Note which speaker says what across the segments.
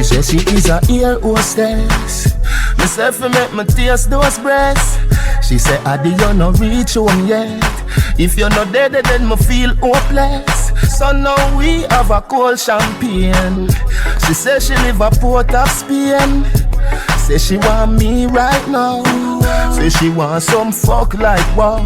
Speaker 1: say she is a ear hostess. Myself make me taste those breasts. She say, Adi, you no reach home yet. If you're not dead, then me feel hopeless. So now we have a cold champagne. She say she live a Port of Spain. Say she want me right now. Say she want some fuck like wow.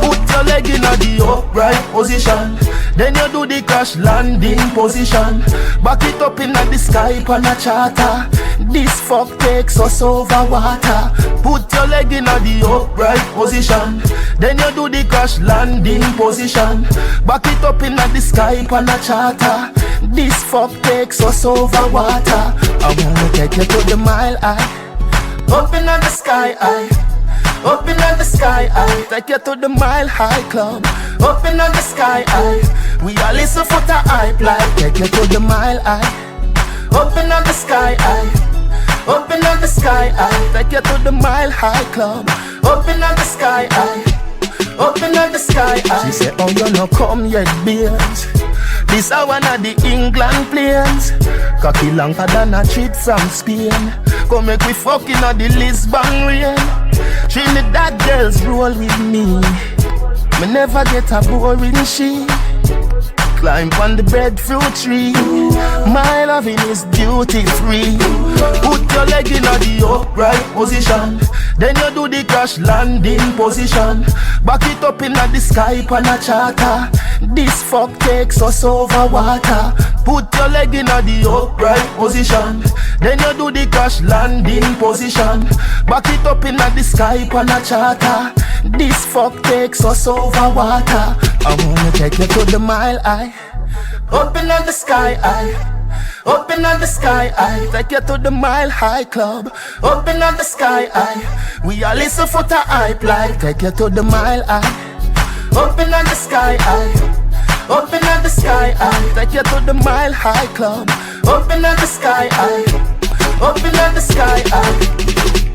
Speaker 1: Put your leg in the upright position. Then you do the crash landing position. Back it up in the sky on a charter. This fuck takes us over water. Put your leg in the upright position. Then you do the crash landing position. Back it up in the sky on a charter. This fuck takes us over water. I wanna take you to the mile high. Up in the sky high. Up in the sky high. Take you to the Mile High Club. Up in the sky high. We all listen for the hype like. Take you to the Mile High. Up in the sky high. Up in the sky high. Take you to the Mile High Club. Up in the sky high. Up in the sky high. She said, oh, you no come yet, beers. This a one of the England planes. Cocky longer than a trip from Spain. Come make we fucking on the Lisbon rain. Trinidad girls roll with me. Me never get a boring she. Climb on the breadfruit tree. My loving is duty free. Put your leg in the upright position. Then you do the crash landing position. Back it up in the sky on a charter. This fuck takes us over water. Put your leg in the upright position. Then you do the crash landing position. Back it up in the sky on a charter. This fuck takes us over water. I wanna take you to the Mile High. Up in the sky high. Up in the sky high. Take you to the Mile High Club. Up in the sky high. We all listen for the hype like. Take you to the Mile High. Up in the sky high. Up in the sky high. Take you to the Mile High Club. Up in the sky high. Up in the sky high.